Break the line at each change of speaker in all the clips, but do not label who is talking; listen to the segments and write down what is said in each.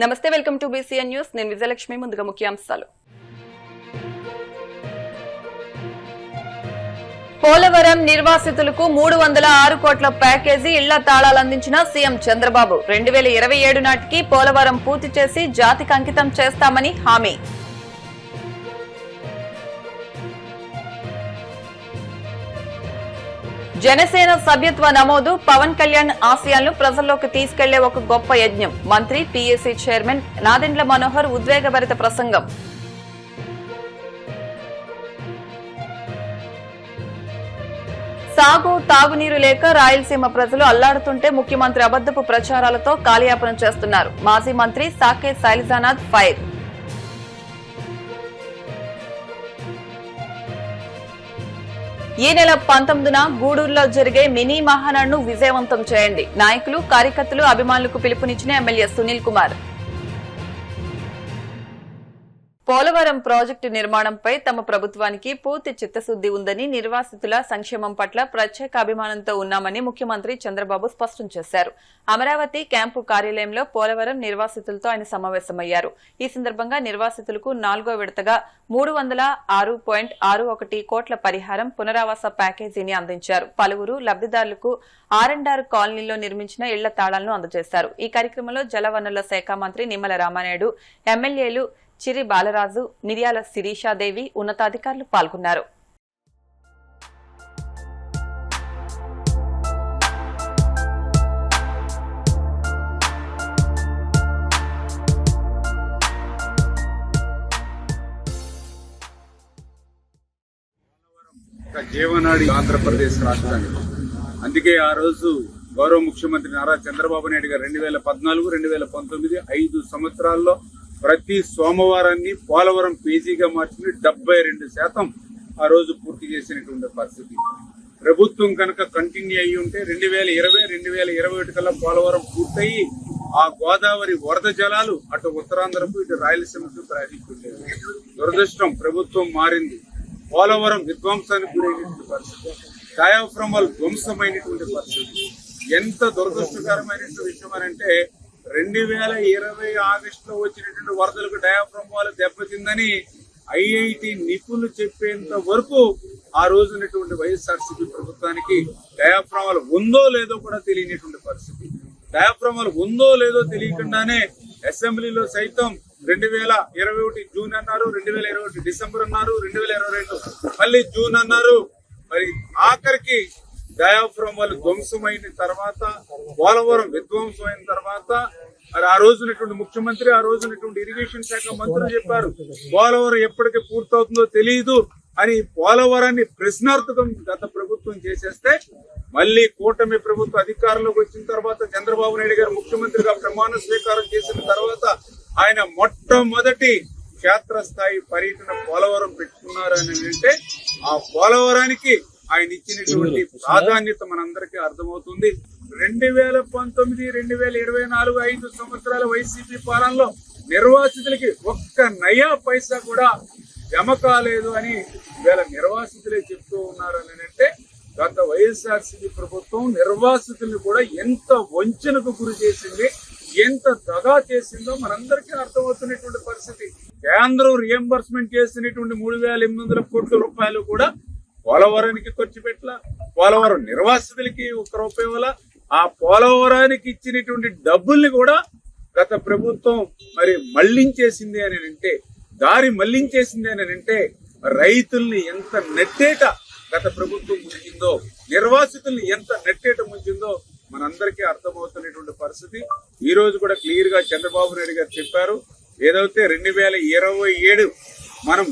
నమస్తే, welcome to BCN news. నేను విజయలక్ష్మి. ముందుగా ముఖ్యాంశాలు. పోలవరం నిర్వాసితులకు 306 కోట్ల ప్యాకేజీ ఇళ్ల తాళాలు అందించిన సీఎం చంద్రబాబు. 2027 నాటికి పోలవరం పూర్తి చేసి జాతికి అంకితం చేస్తామని హామీ. జనసేన సభ్యత్వ నమోదు, పవన్ కళ్యాణ్ ఆశయాలను ప్రజల్లోకి తీసుకెళ్లే ఒక గొప్ప యజ్ఞం. మంత్రి పీఏసీ చైర్మన్ నాదెండ్ల మనోహర్ ఉద్వేగభరిత ప్రసంగం. సాగు తాగునీరు లేక రాయలసీమ ప్రజలు అల్లాడుతుంటే ముఖ్యమంత్రి అబద్దపు ప్రచారాలతో కాలయాపన చేస్తున్నారు. మాజీ మంత్రి సాకే శైలజానాథ్ ఫైర్. ఈ నెల 19న గూడూరులో జరిగే మినీ మహానాడును విజయవంతం చేయండి. నాయకులు, కార్యకర్తలు, అభిమానులకు పిలుపునిచ్చిన ఎమ్మెల్యే సునీల్ కుమార్. పోలవరం ప్రాజెక్టు నిర్మాణంపై తమ ప్రభుత్వానికి పూర్తి చిత్తశుద్ది ఉందని, నిర్వాసితుల సంక్షేమం పట్ల ప్రత్యేక అభిమానంతో ఉన్నామని ముఖ్యమంత్రి చంద్రబాబు స్పష్టం చేశారు. అమరావతి క్యాంపు కార్యాలయంలో పోలవరం నిర్వాసితులతో ఆయన సమావేశమయ్యారు. ఈ సందర్భంగా నిర్వాసితులకు 4వ విడతగా 306.61 కోట్ల పరిహారం, పునరావాస ప్యాకేజీని అందించారు. పలువురు లబ్దిదారులకు R&R కాలనీలో నిర్మించిన ఇళ్ల తాళాలను అందజేశారు. ఈ కార్యక్రమంలో జలవనరుల శాఖ మంత్రి నిమ్మల రామానాయుడు, ఎమ్మెల్యేలు చిరి బాలరాజు, మిర్యాల శిరీషాదేవి, ఉన్నతాధికారులు పాల్గొన్నారు.
జీవనాడి ఆంధ్రప్రదేశ్ రాష్ట్రానికి. అందుకే ఆ రోజు గౌరవ ముఖ్యమంత్రి నారా చంద్రబాబు నాయుడు గారు 2014, 2019 5 సంవత్సరాల్లో ప్రతి సోమవారాన్ని పోలవరం పేజీగా మార్చుకుని 72% ఆ రోజు పూర్తి చేసినటువంటి పరిస్థితి. ప్రభుత్వం కనుక కంటిన్యూ అయ్యి ఉంటే 2020, 2021 కల్లా పోలవరం పూర్తయి ఆ గోదావరి వరద జలాలు అటు ఉత్తరాంధ్రకు ఇటు రాయలసీమకు ప్రయాణిస్తుండేవి. దురదృష్టం, ప్రభుత్వం మారింది. పోలవరం విధ్వంసానికి గురైనటువంటి పరిస్థితి, డయాఫ్రమాల్ ధ్వంసమైనటువంటి పరిస్థితి. ఎంత దురదృష్టకరమైనటువంటి విషయం అంటే 2020 ఆగస్టులో వచ్చినటువంటి వరదలకు డయాఫ్రమాల్ దెబ్బతిందని ఐఐటి నిపుణులు చెప్పేంత వరకు ఆ రోజునటువంటి వైఎస్ఆర్సీపీ ప్రభుత్వానికి డయాఫ్రమాల్ ఉందో లేదో కూడా తెలియనటువంటి పరిస్థితి. డయాఫ్రమాల్ ఉందో లేదో తెలియకుండానే అసెంబ్లీలో సైతం 2021 జూన్ అన్నారు, 2021 డిసెంబర్ అన్నారు, 2022 మళ్ళీ జూన్ అన్నారు. మరి ఆఖరికి డయాఫ్రమాల్ ధ్వంసమైన తర్వాత, పోలవరం విధ్వంసమైన తర్వాత మరి ఆ రోజునటువంటి ముఖ్యమంత్రి, ఆ రోజునటువంటి ఇరిగేషన్ శాఖ మంత్రులు చెప్పారు పోలవరం ఎప్పటికి పూర్తవుతుందో తెలియదు అని. పోలవరాన్ని ప్రశ్నార్థకం గత ప్రభుత్వం చేసేస్తే మళ్ళీ కూటమి ప్రభుత్వం అధికారంలోకి వచ్చిన తర్వాత చంద్రబాబు నాయుడు గారు ముఖ్యమంత్రిగా ప్రమాణ స్వీకారం చేసిన తర్వాత ఆయన మొట్టమొదటి క్షేత్రస్థాయి పర్యటన పోలవరం పెట్టుకున్నారని అంటే ఆ పోలవరానికి ఆయన ఇచ్చినటువంటి ప్రాధాన్యత మనందరికీ అర్థమవుతుంది. 2019, 2024 5 సంవత్సరాల వైసీపీ పాలనలో నిర్వాసితులకి ఒక్క నయా పైసా కూడా జమ కాలేదు అని ఇవాళ నిర్వాసితులే చెప్తూ ఉన్నారని అంటే గత వైఎస్ఆర్సీపీ ప్రభుత్వం నిర్వాసితుల్ని కూడా ఎంత వంచనకు గురి చేసింది, ఎంత దగా చేసిందో మనందరికీ అర్థమవుతున్నటువంటి పరిస్థితి. కేంద్రం రియంబర్స్మెంట్ చేసినటువంటి 3,800 కోట్ల రూపాయలు కూడా పోలవరానికి ఖర్చు పెట్టలా, పోలవరం నిర్వాసితులకి ₹1 వల్ల ఆ పోలవరానికి ఇచ్చినటువంటి డబ్బుల్ని కూడా గత ప్రభుత్వం మరి మళ్లించేసింది అని అంటే, దారి మళ్లించేసింది అని అంటే రైతుల్ని ఎంత నెట్టేట గత ప్రభుత్వం ముంచిందో, నిర్వాసితుల్ని ఎంత నెట్టేట ముంచిందో మనందరికీ అర్థమవుతున్నటువంటి పరిస్థితి. ఈ రోజు కూడా క్లియర్ గా చంద్రబాబు నాయుడు గారు చెప్పారు, ఏదైతే 2027 మనం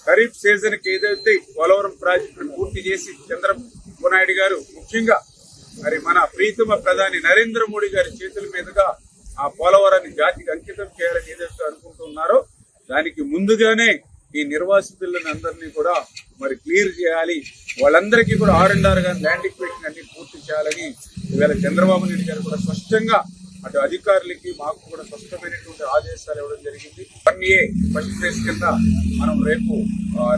ఖరీఫ్ సీజన్ కి ఏదైతే పోలవరం ప్రాజెక్టును పూర్తి చేసి చంద్రబాబు నాయుడు గారు ముఖ్యంగా మరి మన ప్రీతమ ప్రధాని నరేంద్ర మోడీ గారి చేతుల మీదుగా ఆ పోలవరాన్ని జాతికి అంకితం చేయాలని ఏదైతే అనుకుంటున్నారో దానికి ముందుగానే ఈ నిర్వాసితులను అందరినీ కూడా మరి క్లియర్ చేయాలి, వాళ్ళందరికీ కూడా R&R గాని ల్యాండ్ ఎక్విజిషన్ అన్ని పూర్తి చేయాలని ఇవాళ చంద్రబాబు నాయుడు గారు కూడా స్పష్టంగా అటు అధికారులకి మాకు కూడా స్పష్టమైనటువంటి ఆదేశాలు ఇవ్వడం జరిగింది. 1A ఫస్ట్ ఫేజ్ కింద మనం రేపు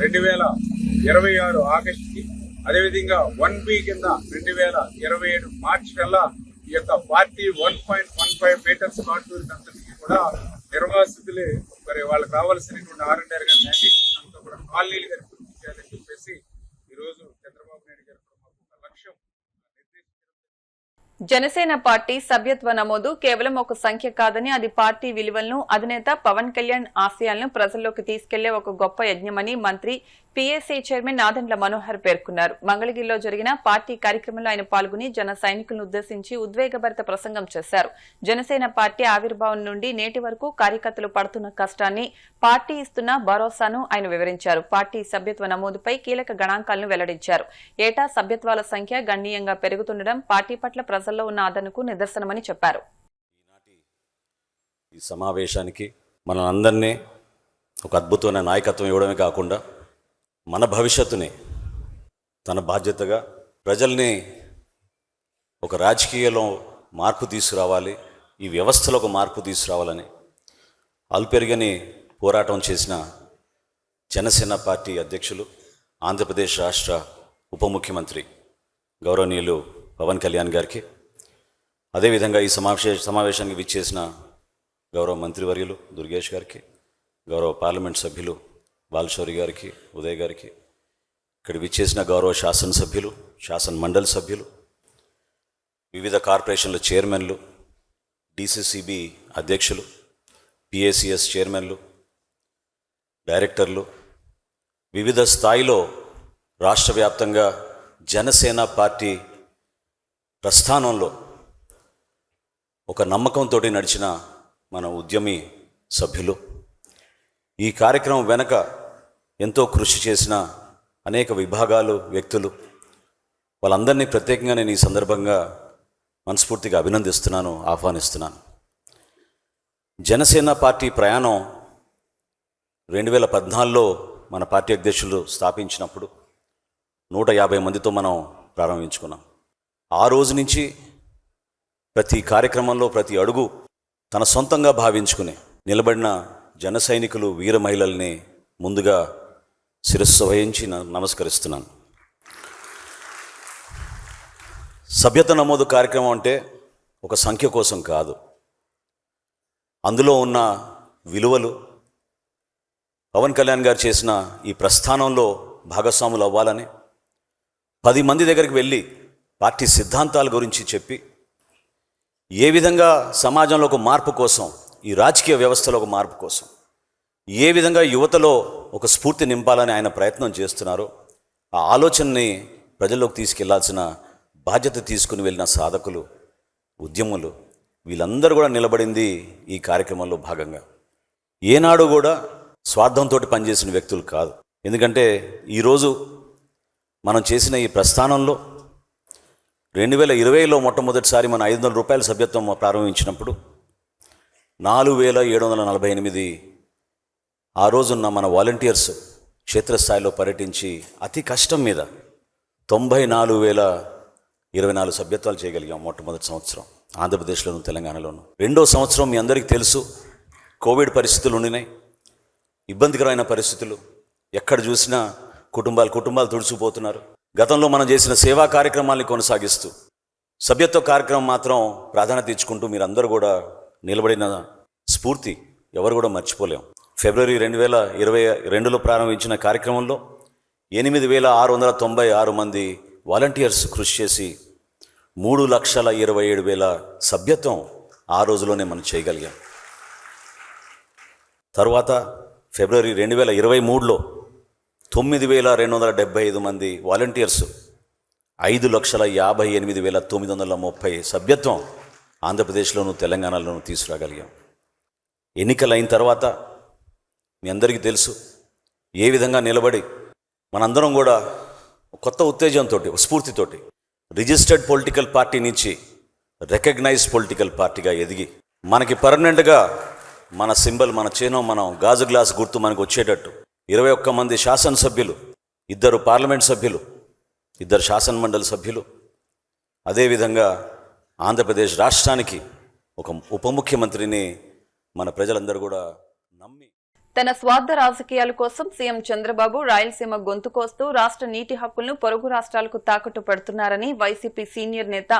2026 ఆగస్టుకి, అదేవిధంగా 1B కింద 2027 మార్చి కల్లా ఈ యొక్క 41.15 మీటర్స్ కాంటూర్ అంతటికి కూడా నిర్వాసితులే మరి వాళ్ళకి రావాల్సినటువంటి R&R గారి న్యాయస్థానంతో కూడా కాలనీలు గారి పూర్తి చేయాలని చెప్పేసి ఈరోజు చంద్రబాబు నాయుడు గారు మాకు ఒక లక్ష్యం
జనసేన పార్టీ సభ్యత్వ నమోదు కేవలం ఒక సంఖ్య కాదని అది పార్టీ విలువలను అధినేత పవన్ కళ్యాణ్ ఆశయాలను ప్రజల్లోకి తీసుకెళ్లే ఒక గొప్ప యజ్ఞమని మంత్రి పీఏసీ చైర్మన్ నాదెండ్ల మనోహర్ పేర్కొన్నారు. మంగళగిరిలో జరిగిన పార్టీ కార్యక్రమంలో ఆయన పాల్గొని జన సైనికులను ఉద్దేశించి ఉద్వేగభరిత ప్రసంగం చేశారు. జనసేన పార్టీ ఆవిర్భావం నుండి నేటి వరకు కార్యకర్తలు పడుతున్న కష్టాన్ని, పార్టీ ఇస్తున్న భరోసాను ఆయన వివరించారు. పార్టీ సభ్యత్వ నమోదుపై కీలక గణాంకాలను వెల్లడించారు. ఏటా సభ్యత్వాల సంఖ్య గణనీయంగా పెరుగుతుండడం పార్టీ పట్ల ప్రజల్లో ఉన్న ఆదరణకు నిదర్శనమని చెప్పారు.
ఈ సమావేశానికి మనందరినీ ఒక అద్భుతమైన నాయకత్వం ఇవ్వడమే కాకుండా మన భవిష్యత్తుని తన బాధ్యతగా ప్రజల్ని ఒక రాజకీయంలో మార్పు తీసుకురావాలి, ఈ వ్యవస్థలో ఒక మార్పు తీసుకురావాలని అల్పెరగని పోరాటం చేసిన జనసేన పార్టీ అధ్యక్షులు, ఆంధ్రప్రదేశ్ రాష్ట్ర ఉప ముఖ్యమంత్రి గౌరవనీయులు పవన్ కళ్యాణ్ గారికి, అదేవిధంగా ఈ సమావేశానికి విచ్చేసిన గౌరవ మంత్రివర్యులు దుర్గేష్ గారికి, గౌరవ పార్లమెంట్ సభ్యులు బాలశౌరి గారికి, ఉదయ్ గారికి, ఇక్కడ విచ్చేసిన గౌరవ శాసనసభ్యులు, శాసన మండలి సభ్యులు, వివిధ కార్పొరేషన్ల చైర్మన్లు, డిసిసిబి అధ్యక్షులు, పిఏసిఎస్ చైర్మన్లు, డైరెక్టర్లు, వివిధ స్థాయిలో రాష్ట్ర వ్యాప్తంగా జనసేన పార్టీ ప్రస్థానంలో ఒక నమ్మకంతో నడిచిన మన ఉద్యమి సభ్యులు, ఈ కార్యక్రమం వెనక ఎంతో కృషి చేసిన అనేక విభాగాలు, వ్యక్తులు, వాళ్ళందరినీ ప్రత్యేకంగా నేను ఈ సందర్భంగా మనస్ఫూర్తిగా అభినందిస్తున్నాను, ఆహ్వానిస్తున్నాను. జనసేన పార్టీ ప్రయాణం 2014లో మన పార్టీ అధ్యక్షులు స్థాపించినప్పుడు 150 మందితో మనం ప్రారంభించుకున్నాం. ఆ రోజు నుంచి ప్రతి కార్యక్రమంలో ప్రతి అడుగు తన సొంతంగా భావించుకుని నిలబడిన జన సైనికులు, వీర మహిళల్ని ముందుగా శిరస్సు వహించి నమస్కరిస్తున్నాను. సభ్యత నమోదు కార్యక్రమం అంటే ఒక సంఖ్య కోసం కాదు, అందులో ఉన్న విలువలు, పవన్ కళ్యాణ్ గారు చేసిన ఈ ప్రస్థానంలో భాగస్వాములు అవ్వాలని 10 మంది దగ్గరికి వెళ్ళి పార్టీ సిద్ధాంతాల గురించి చెప్పి ఏ విధంగా సమాజంలో ఒక మార్పు కోసం, ఈ రాజకీయ వ్యవస్థలో ఒక మార్పు కోసం ఏ విధంగా యువతలో ఒక స్ఫూర్తి నింపాలని ఆయన ప్రయత్నం చేస్తున్నారో ఆ ఆలోచనని ప్రజల్లోకి తీసుకెళ్లాల్సిన బాధ్యత తీసుకుని వెళ్ళిన సాధకులు, ఉద్యములు, వీళ్ళందరూ కూడా నిలబడింది ఈ కార్యక్రమంలో భాగంగా. ఏనాడు కూడా స్వార్థంతో పనిచేసిన వ్యక్తులు కాదు. ఎందుకంటే ఈరోజు మనం చేసిన ఈ ప్రస్థానంలో 2020లో మొట్టమొదటిసారి మన 500 రూపాయల సభ్యత్వం ప్రారంభించినప్పుడు 4748 ఆ రోజున్న మన వాలంటీర్స్ క్షేత్రస్థాయిలో పర్యటించి అతి కష్టం మీద 94,024 సభ్యత్వాలు చేయగలిగాం మొట్టమొదటి సంవత్సరం ఆంధ్రప్రదేశ్లోను, తెలంగాణలోను. రెండో సంవత్సరం మీ అందరికీ తెలుసు, కోవిడ్ పరిస్థితులు ఉండినాయి, ఇబ్బందికరమైన పరిస్థితులు, ఎక్కడ చూసినా కుటుంబాలు తుడిచిపోతున్నారు. గతంలో మనం చేసిన సేవా కార్యక్రమాల్ని కొనసాగిస్తూ సభ్యత్వ కార్యక్రమం మాత్రం ప్రాధాన్యత ఇచ్చుకుంటూ మీరందరూ కూడా నిలబడిన స్ఫూర్తి ఎవరు కూడా మర్చిపోలేం. ఫిబ్రవరి 2022లో ప్రారంభించిన కార్యక్రమంలో 8,696 మంది వాలంటీర్స్ కృషి చేసి 3,27,000 సభ్యత్వం ఆ రోజులోనే మనం చేయగలిగాం. తర్వాత ఫిబ్రవరి 2023లో 9,275 మంది వాలంటీర్స్ 5,58,930 సభ్యత్వం ఆంధ్రప్రదేశ్లోను, తెలంగాణలోను తీసుకురాగలిగాం. ఎన్నికలైన తర్వాత మీ అందరికీ తెలుసు ఏ విధంగా నిలబడి మనందరం కూడా కొత్త ఉత్తేజంతో, స్ఫూర్తితోటి రిజిస్టర్డ్ పొలిటికల్ పార్టీ నుంచి రికగ్నైజ్ పొలిటికల్ పార్టీగా ఎదిగి మనకి పర్మనెంట్గా మన సింబల్, మన చిహ్నం, మనం గాజు గ్లాస్ గుర్తు మనకు వచ్చేటట్టు 21 మంది శాసనసభ్యులు, 2 పార్లమెంట్ సభ్యులు, 2 శాసన మండలి సభ్యులు, అదేవిధంగా ఆంధ్రప్రదేశ్ రాష్ట్రానికి ఒక ఉప ముఖ్యమంత్రిని మన ప్రజలందరూ కూడా నమ్మి
తన స్వార్థ రాజకీయాల కోసం సీఎం చంద్రబాబు రాయలసీమ గొంతు కోస్తూ రాష్ట్ర నీటి హక్కులను పొరుగు రాష్ట్రాలకు తాకట్టు పెడుతున్నారని వైసీపీ సీనియర్ నేత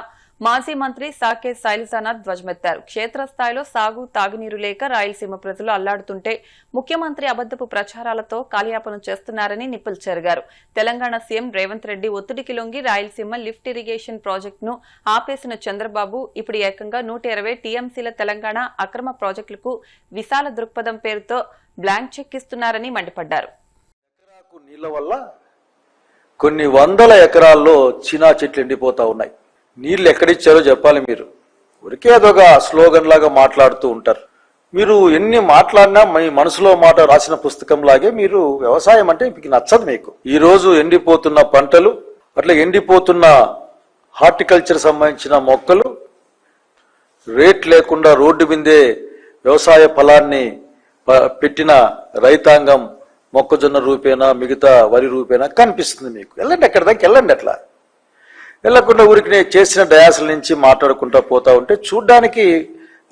మాజీ మంత్రి సాకే శైలజానాథ్ ధ్వజమెత్తారు. క్షేత్రస్థాయిలో సాగు తాగునీరు లేక రాయలసీమ ప్రజలు అల్లాడుతుంటే ముఖ్యమంత్రి అబద్దపు ప్రచారాలతో కాలయాపన చేస్తున్నారని నిప్పులు చెరిగారు. తెలంగాణ సీఎం రేవంత్ రెడ్డి ఒత్తిడికి లొంగి రాయలసీమ లిఫ్ట్ ఇరిగేషన్ ప్రాజెక్టును ఆపేసిన చంద్రబాబు ఇప్పుడు ఏకంగా 120 టీఎంసీల తెలంగాణ అక్రమ ప్రాజెక్టులకు విశాల దృక్పథం పేరుతో బ్లాంక్ చెక్ ఇస్తున్నారని మండిపడ్డారు.
నీళ్ల వల్ల కొన్ని వందల ఎకరాల్లో చీనా చెట్లు ఎండిపోతా ఉన్నాయి. నీళ్లు ఎక్కడిచ్చారో చెప్పాలి. మీరు ఊరికే అదొక స్లోగన్ లాగా మాట్లాడుతూ ఉంటారు. మీరు ఎన్ని మాట్లాడినా మీ మనసులో మాట రాసిన పుస్తకం లాగే మీరు వ్యవసాయం అంటే మీకు నచ్చదు. మీకు ఈ రోజు ఎండిపోతున్న పంటలు, అట్లా ఎండిపోతున్న హార్టికల్చర్ సంబంధించిన మొక్కలు, రేట్ లేకుండా రోడ్డు మీదే వ్యవసాయ ఫలాన్ని పెట్టిన రైతాంగం మొక్కజొన్న రూపేనా మిగతా వరి రూపేనా కనిపిస్తుంది మీకు. వెళ్ళండి, ఎక్కడి దాకా వెళ్ళండి. అట్లా వెళ్ళకుండా ఊరికి చేసిన డయాసుల నుంచి మాట్లాడుకుంటూ పోతా ఉంటే చూడ్డానికి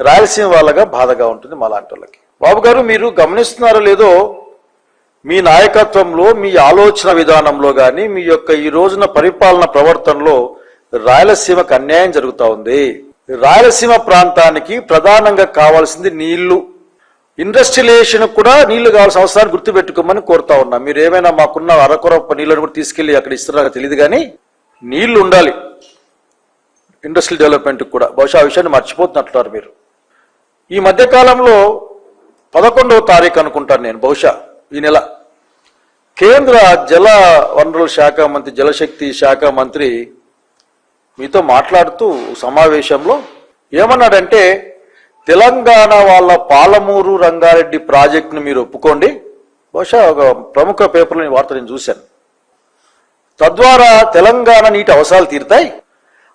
రాయలసీమ వాళ్ళగా బాధగా ఉంటుంది మాలాంటి వాళ్ళకి. బాబు గారు, మీరు గమనిస్తున్నారో లేదో, మీ నాయకత్వంలో, మీ ఆలోచన విధానంలో కానీ మీ యొక్క ఈ రోజున పరిపాలన ప్రవర్తనలో రాయలసీమకు అన్యాయం జరుగుతూ ఉంది. రాయలసీమ ప్రాంతానికి ప్రధానంగా కావాల్సింది నీళ్లు. ఇండస్ట్రియలైజేషన్ కూడా నీళ్లు కావాల్సిన అవసరాన్ని గుర్తుపెట్టుకోమని కోరుతా ఉన్నా. మీరు ఏమైనా మాకున్న అరకొర నీళ్లను కూడా తీసుకెళ్లి అక్కడ ఇస్తున్నారో తెలియదు, కానీ నీళ్లు ఉండాలి ఇండస్ట్రియల్ డెవలప్మెంట్ కూడా. బహుశా ఆ విషయాన్ని మర్చిపోతున్నట్లున్నారు మీరు. ఈ మధ్యకాలంలో 11వ తారీఖు అనుకుంటాను నేను, బహుశా ఈ నెల, కేంద్ర జల వనరుల శాఖ మంత్రి, జలశక్తి శాఖ మంత్రి మీతో మాట్లాడుతూ సమావేశంలో ఏమన్నాడంటే, తెలంగాణ వాళ్ళ పాలమూరు రంగారెడ్డి ప్రాజెక్టును మీరు ఒప్పుకోండి. బహుశా ఒక ప్రముఖ పేపర్లోని వార్త నేను చూశాను. తద్వారా తెలంగాణ నీటి అవసరాలు తీరుతాయి.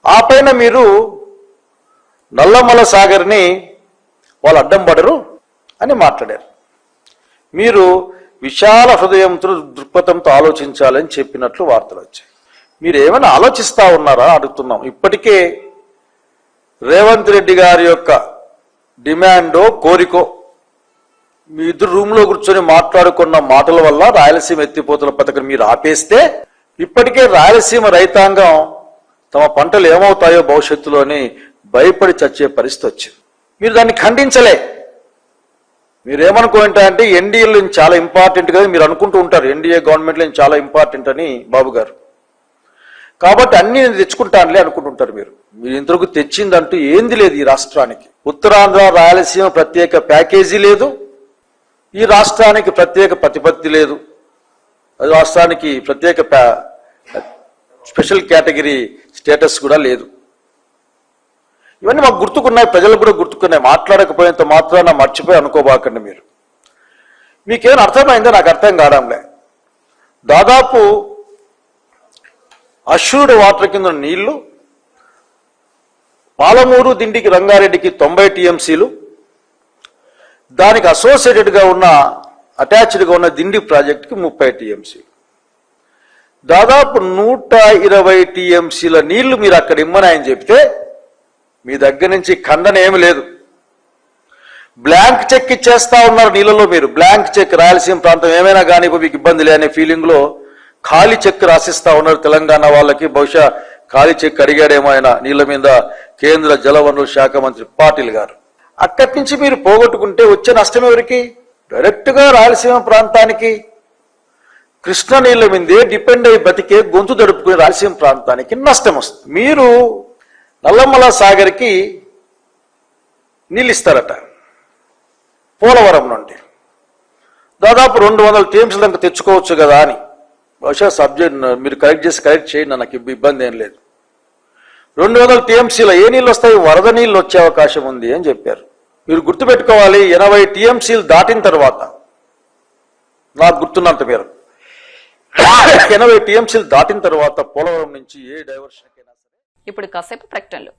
ఆ పైన మీరు నల్లమల సాగర్ని వాళ్ళు అడ్డం పడరు అని మాట్లాడారు. మీరు విశాల హృదయంతో దృక్పథంతో ఆలోచించాలని చెప్పినట్లు వార్తలు వచ్చాయి. మీరు ఏమైనా ఆలోచిస్తా ఉన్నారా అడుగుతున్నాం. ఇప్పటికే రేవంత్ రెడ్డి గారి యొక్క డిమాండో కోరికో మీ ఇద్దరు రూమ్లో కూర్చొని మాట్లాడుకున్న మాటల వల్ల రాయలసీమ ఎత్తిపోతల పథకం మీరు ఆపేస్తే ఇప్పటికే రాయలసీమ రైతాంగం తమ పంటలు ఏమవుతాయో భవిష్యత్తులోని భయపడి చచ్చే పరిస్థితి వచ్చింది. మీరు దాన్ని ఖండించలే. మీరేమనుకుంటారంటే ఎన్డీఏలో చాలా ఇంపార్టెంట్ కదా మీరు అనుకుంటూ ఉంటారు. ఎన్డీఏ గవర్నమెంట్లో చాలా ఇంపార్టెంట్ అని బాబు గారు, కాబట్టి అన్ని నేను తెచ్చుకుంటానులే అనుకుంటుంటారు మీరు. మీరు ఇంతవరకు తెచ్చిందంటూ ఏంది లేదు ఈ రాష్ట్రానికి. ఉత్తరాంధ్ర రాయలసీమ ప్రత్యేక ప్యాకేజీ లేదు, ఈ రాష్ట్రానికి ప్రత్యేక ప్రతిపత్తి లేదు, రాష్ట్రానికి ప్రత్యేక స్పెషల్ కేటగిరీ స్టేటస్ కూడా లేదు. ఇవన్నీ మాకు గుర్తుకున్నాయి, ప్రజలకు కూడా గుర్తుకున్నాయి. మాట్లాడకపోయేంత మాత్రాన మర్చిపోయి అనుకోబాకండి మీరు. మీకేమైనా అర్థమైందో నాకు అర్థం కావడంలే. దాదాపు అష్యూర్డ్ వాటర్ కింద నీళ్లు పాలమూరు దిండికి రంగారెడ్డికి 90 టీఎంసీలు, దానికి అసోసియేటెడ్గా ఉన్న అటాచ్డ్గా ఉన్న దిండి ప్రాజెక్టుకి 30 టీఎంసీలు, దాదాపు 120 టీఎంసీల నీళ్లు మీరు అక్కడ ఇమ్మని ఆయన చెప్తే మీ దగ్గర నుంచి ఖండన ఏమి లేదు. బ్లాంక్ చెక్ ఇచ్చేస్తా ఉన్నారు నీళ్ళలో. మీరు బ్లాంక్ చెక్, రాయలసీమ ప్రాంతం ఏమైనా కానీ మీకు ఇబ్బంది లే అనే ఫీలింగ్లో ఖాళీ చెక్ రాసిస్తా ఉన్నారు తెలంగాణ వాళ్ళకి. బహుశా ఖాళీ చెక్ అడిగాడేమో ఆయన నీళ్ల మీద కేంద్ర జలవనరుల శాఖ మంత్రి పాటిల్ గారు. అక్కడి నుంచి మీరు పోగొట్టుకుంటే వచ్చే నష్టం ఎవరికి? డైరెక్ట్గా రాయలసీమ ప్రాంతానికి, కృష్ణ నీళ్ల మీదే డిపెండ్ అయ్యి బతికే గొంతు దడుపుకునే రాయలసీమ ప్రాంతానికి నష్టం వస్తుంది. మీరు నల్లమల సాగర్కి నీళ్ళు ఇస్తారట పోలవరం నుండి, దాదాపు 200 టీఎంసీల దాకా తెచ్చుకోవచ్చు కదా అని. బహుశా సబ్జెక్ట్ మీరు కరెక్ట్ చేయండి, నాకు ఇబ్బంది ఏం లేదు. 200 టీఎంసీల ఏ నీళ్ళు వస్తాయి? వరద నీళ్ళు వచ్చే అవకాశం ఉంది అని చెప్పారు. మీరు గుర్తుపెట్టుకోవాలి, 80 టీఎంసీలు దాటిన తర్వాత, నాకు గుర్తున్నంత మేరకు 80 టీఎంసీలు దాటిన తర్వాత పోలవరం నుంచి ఏ డైవర్షన్.
ఇప్పుడు కాసేపు ప్రకటనలు.